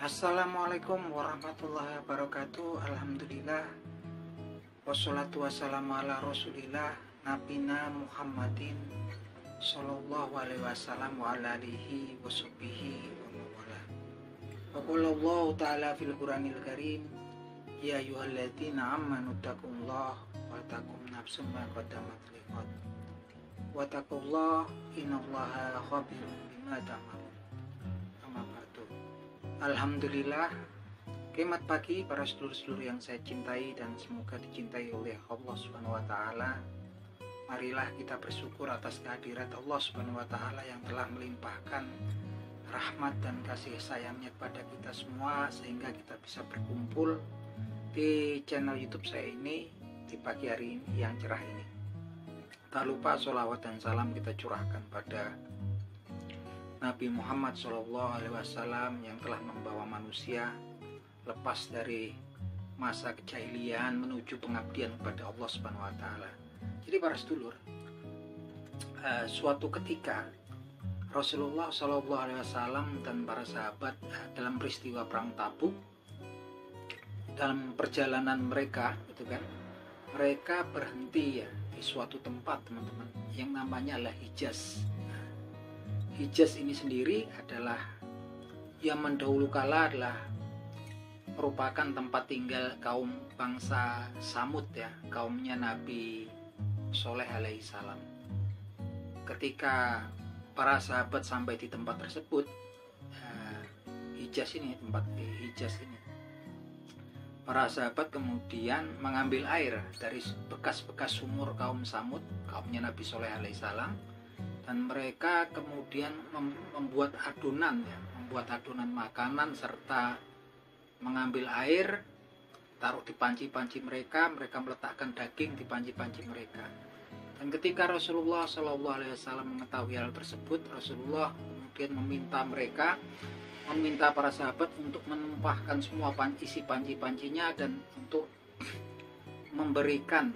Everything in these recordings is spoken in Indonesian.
Assalamualaikum warahmatullahi wabarakatuh. Alhamdulillah. Wassalatu wassalamu ala rasulillah Nabina Muhammadin Sallallahu alaihi wasallam wa ala alihi wa sahbihi wa mawala. Wa qala Allah ta'ala fil Qur'anil Karim, ya ayyuhalladzina amanu taqullaha wa taqum nafsum ma qaddamat liqad. Wa taqullaha innallaha khabirun bima ta'malun. Alhamdulillah, selamat pagi para sedulur-sedulur yang saya cintai dan semoga dicintai oleh Allah Subhanahu wa taala. Marilah kita bersyukur atas kehadirat Allah Subhanahu wa taala yang telah melimpahkan rahmat dan kasih sayangnya kepada kita semua sehingga kita bisa berkumpul di channel YouTube saya ini di pagi hari ini yang cerah ini. Tak lupa sholawat dan salam kita curahkan pada Nabi Muhammad SAW yang telah membawa manusia lepas dari masa kejahilian menuju pengabdian kepada Allah Subhanahu wa taala. Jadi para sedulur, suatu ketika Rasulullah SAW dan para sahabat dalam peristiwa perang Tabuk, dalam perjalanan mereka itu kan, mereka berhenti ya di suatu tempat teman-teman yang namanya adalah Hijaz. Hijaz ini sendiri adalah yang mendahulu kala adalah merupakan tempat tinggal kaum bangsa Samud ya, kaumnya Nabi Soleh alaihissalam. Ketika para sahabat sampai di tempat tersebut, Hijaz ini, tempat Hijaz ini, para sahabat kemudian mengambil air dari bekas-bekas sumur kaum Samud, kaumnya Nabi Soleh alaihissalam. Dan mereka kemudian membuat adonan ya, membuat adonan makanan serta mengambil air, taruh di panci-panci mereka, mereka meletakkan daging di panci-panci mereka. Dan ketika Rasulullah SAW mengetahui hal tersebut, Rasulullah kemudian meminta para sahabat untuk menumpahkan semua isi panci-pancinya dan untuk memberikan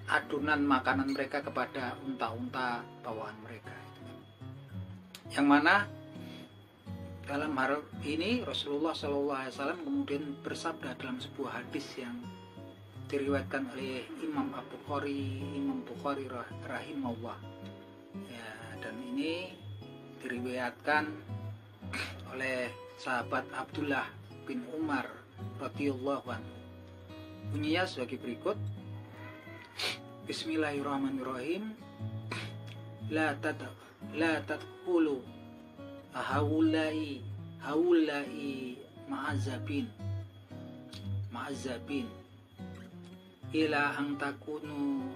adonan makanan mereka kepada unta-unta bawaan mereka. Yang mana dalam hal ini Rasulullah SAW kemudian bersabda dalam sebuah hadis yang diriwayatkan oleh Imam Bukhari rahimahullah ya, dan ini diriwayatkan oleh sahabat Abdullah bin Umar radhiyallahu anhu. Bunyinya sebagai berikut: Bismillahirrahmanirrahim. La tadkhulu haulai ma'azabin ila ang takunu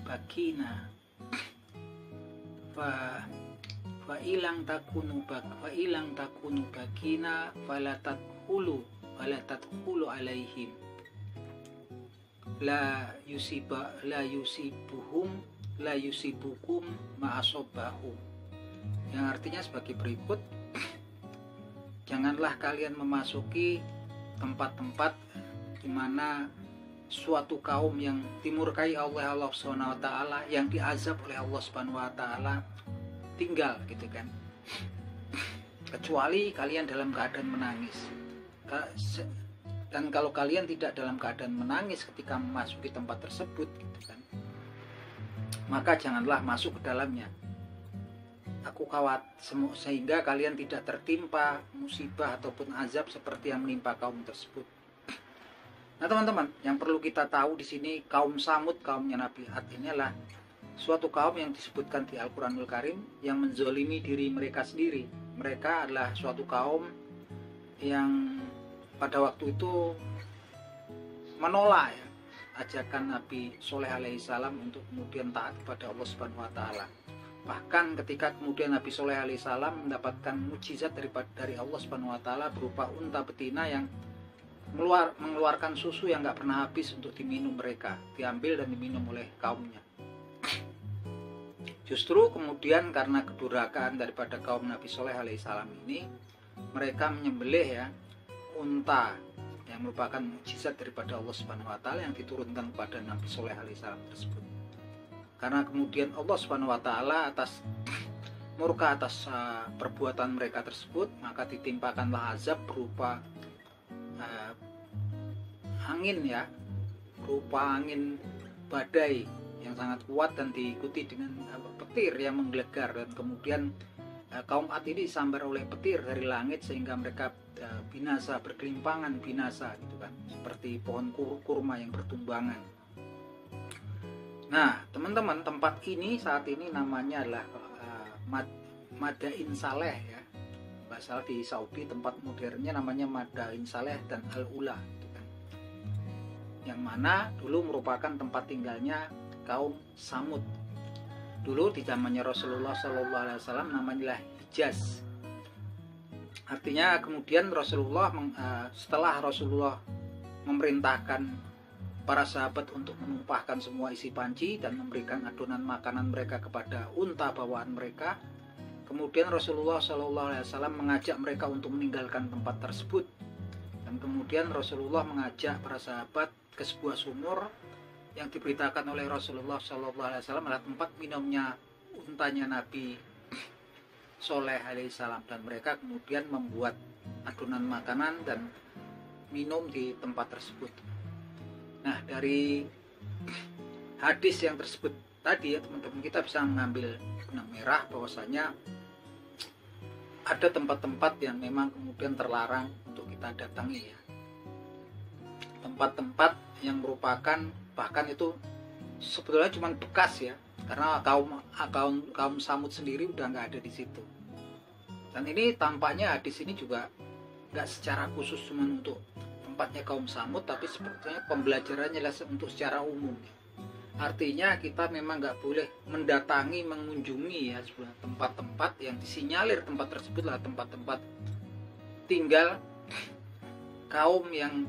bakina fa ilang takunu bakina fala tadkhulu alaihim la yusibukum ma'asobahum, yang artinya sebagai berikut: janganlah kalian memasuki tempat-tempat di mana suatu kaum yang dimurkai oleh Allah Subhanahu wa taala, yang diazab oleh Allah Subhanahu wa taala tinggal gitu kan, kecuali kalian dalam keadaan menangis. Dan kalau kalian tidak dalam keadaan menangis ketika memasuki tempat tersebut gitu kan, maka janganlah masuk ke dalamnya. Aku khawatir sehingga kalian tidak tertimpa musibah ataupun azab seperti yang menimpa kaum tersebut. Nah teman-teman, yang perlu kita tahu di sini, kaum Samud, kaumnya Nabi Ad, ini adalah suatu kaum yang disebutkan di Al-Quranul Karim yang menzolimi diri mereka sendiri. Mereka adalah suatu kaum yang pada waktu itu menolak ya, ajakan Nabi Soleh alaihissalam untuk kemudian taat kepada Allah Subhanahu wa taala. Bahkan ketika kemudian Nabi Soleh alaihissalam mendapatkan mukjizat dari Allah Subhanahu wa taala berupa unta betina yang mengeluarkan susu yang nggak pernah habis untuk diminum mereka, diambil dan diminum oleh kaumnya. Justru kemudian karena kedurhakaan daripada kaum Nabi Soleh alaihissalam ini, mereka menyembelih ya unta yang merupakan mukjizat daripada Allah Subhanahu wa taala yang diturunkan kepada Nabi Soleh alaihissalam tersebut. karena kemudian Allah Subhanahu wa taala atas murka atas perbuatan mereka tersebut, maka ditimpakanlah azab berupa angin ya, berupa angin badai yang sangat kuat dan diikuti dengan petir yang menggelegar, dan kemudian kaum Ad ini disambar oleh petir dari langit sehingga mereka binasa, bergelimpangan binasa gitu kan, seperti pohon kurma yang bertumbangan. Nah teman-teman, tempat ini saat ini namanya adalah Madain Saleh ya, bahasa di Saudi tempat modernnya namanya Madain Saleh dan Al-Ula gitu kan. Yang mana dulu merupakan tempat tinggalnya kaum Samud. Dulu di zamannya Rasulullah SAW namanya Hijaz. Artinya kemudian Rasulullah setelah Rasulullah memerintahkan para sahabat untuk menumpahkan semua isi panci dan memberikan adonan makanan mereka kepada unta bawaan mereka, kemudian Rasulullah SAW mengajak mereka untuk meninggalkan tempat tersebut, dan kemudian Rasulullah mengajak para sahabat ke sebuah sumur yang diberitakan oleh Rasulullah SAW adalah tempat minumnya untanya Nabi Soleh alaihissalam, dan mereka kemudian membuat adonan makanan dan minum di tempat tersebut. Nah dari hadis yang tersebut tadi ya teman-teman, kita bisa mengambil benang merah bahwasanya ada tempat-tempat yang memang kemudian terlarang untuk kita datangi ya, tempat-tempat yang merupakan bahkan itu sebetulnya cuma bekas ya, karena kaum Samud sendiri udah nggak ada di situ. Dan ini tampaknya hadis ini juga nggak secara khusus cuma untuk tempatnya kaum Samud, tapi sebetulnya pembelajarannya adalah untuk secara umum. Artinya kita memang nggak boleh mendatangi, mengunjungi ya sebenarnya tempat-tempat yang disinyalir tempat tersebut lah tempat-tempat tinggal kaum yang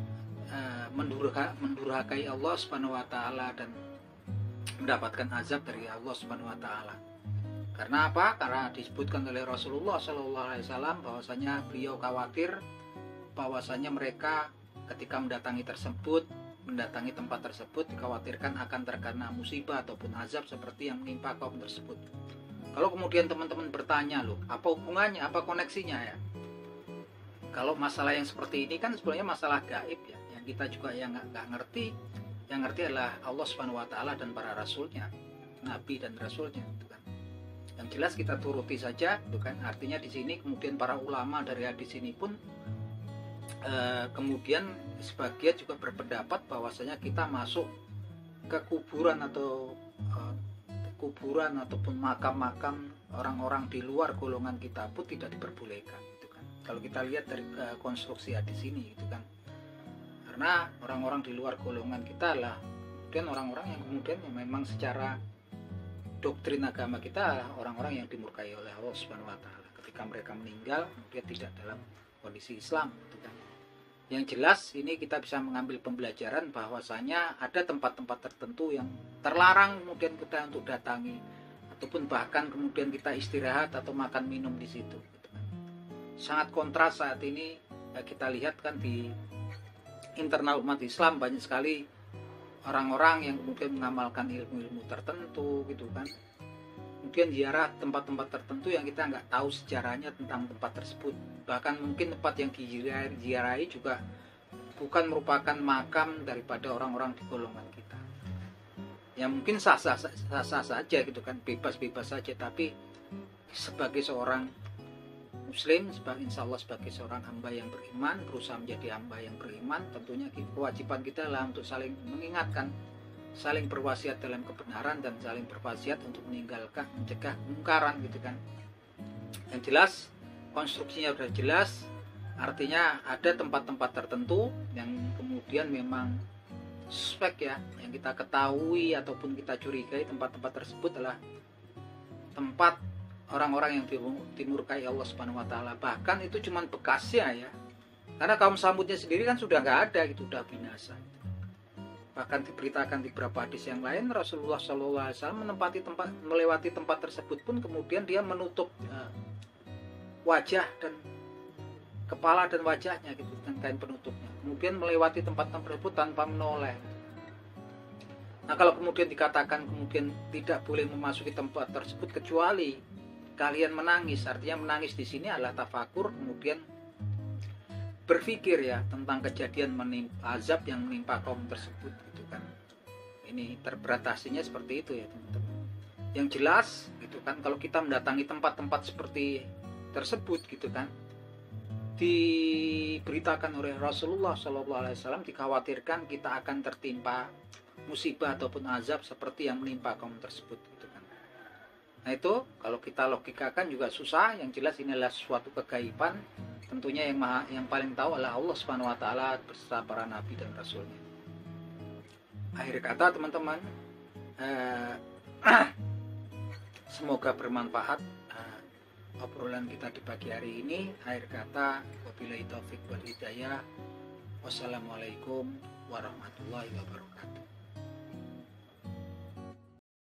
mendurhakai Allah Subhanahu wa taala dan mendapatkan azab dari Allah Subhanahu wa taala. Karena apa? Karena disebutkan oleh Rasulullah SAW bahwasanya beliau khawatir bahwasanya mereka ketika mendatangi tempat tersebut dikhawatirkan akan terkena musibah ataupun azab seperti yang menimpa kaum tersebut. Kalau kemudian teman-teman bertanya, loh apa hubungannya, apa koneksinya ya? Kalau masalah yang seperti ini kan sebenarnya masalah gaib ya, yang kita juga yang nggak ngerti. Yang ngerti adalah Allah Subhanahu wa taala dan para rasulnya, nabi dan rasulnya gitu kan. Yang jelas kita turuti saja gitu kan. Artinya di sini kemudian para ulama dari hadis ini pun kemudian sebagian juga berpendapat bahwasanya kita masuk ke kuburan atau kuburan ataupun makam-makam orang-orang di luar golongan kita pun tidak diperbolehkan gitu kan. Kalau kita lihat dari konstruksi hadis ini gitu kan. Karena orang-orang di luar golongan kita lah kemudian orang-orang yang kemudian yang memang secara doktrin agama kita adalah orang-orang yang dimurkai oleh Allah Subhanahu wa taala. Ketika mereka meninggal kemudian tidak dalam kondisi Islam gitu kan. Yang jelas ini kita bisa mengambil pembelajaran bahwasanya ada tempat-tempat tertentu yang terlarang kemudian kita untuk datangi, ataupun bahkan kemudian kita istirahat atau makan minum di situ gitu kan. Sangat kontras saat ini kita lihat kan di internal umat Islam banyak sekali orang-orang yang kemudian mengamalkan ilmu-ilmu tertentu gitu kan, kemudian ziarah tempat-tempat tertentu yang kita nggak tahu sejarahnya tentang tempat tersebut. Bahkan mungkin tempat yang diziarahi juga bukan merupakan makam daripada orang-orang di golongan kita. Ya mungkin sah-sah saja gitu kan, bebas-bebas saja, tapi sebagai seorang Muslim, insya Allah sebagai seorang hamba yang beriman, berusaha menjadi hamba yang beriman, tentunya kewajiban kita adalah untuk saling mengingatkan, saling berwasiat dalam kebenaran, dan saling berwasiat untuk meninggalkan, mencegah kemungkaran gitu kan. Yang jelas konstruksinya sudah jelas, artinya ada tempat-tempat tertentu yang kemudian memang suspek ya, yang kita ketahui ataupun kita curigai tempat-tempat tersebut adalah tempat orang-orang yang dimurkai Allah Subhanahu wa taala. Bahkan itu cuma bekasnya ya. Karena kaum Samudnya sendiri kan sudah nggak ada gitu, sudah binasa. Bahkan diberitakan di beberapa hadis yang lain Rasulullah SAW melewati tempat tersebut pun kemudian dia menutup wajah dan kepala dan wajahnya gitu dengan kain penutupnya. Kemudian melewati tempat tersebut tanpa menoleh. Nah, kalau kemudian dikatakan kemudian tidak boleh memasuki tempat tersebut kecuali kalian menangis, artinya menangis di sini adalah tafakur, kemudian berpikir ya tentang kejadian azab yang menimpa kaum tersebut gitu kan. Ini interpretasinya seperti itu ya teman-teman. Yang jelas gitu kan, kalau kita mendatangi tempat-tempat seperti tersebut gitu kan, diberitakan oleh Rasulullah SAW, dikhawatirkan kita akan tertimpa musibah ataupun azab seperti yang menimpa kaum tersebut gitu kan. Nah itu kalau kita logikakan juga susah. Yang jelas ini adalah suatu kegaiban, tentunya yang paling tahu adalah Allah Subhanahu wa taala beserta para nabi dan rasulnya. Akhir kata teman-teman, semoga bermanfaat obrolan kita di pagi hari ini. Akhir kata, wabillahi taufik wal hidayah. Wassalamualaikum warahmatullahi wabarakatuh.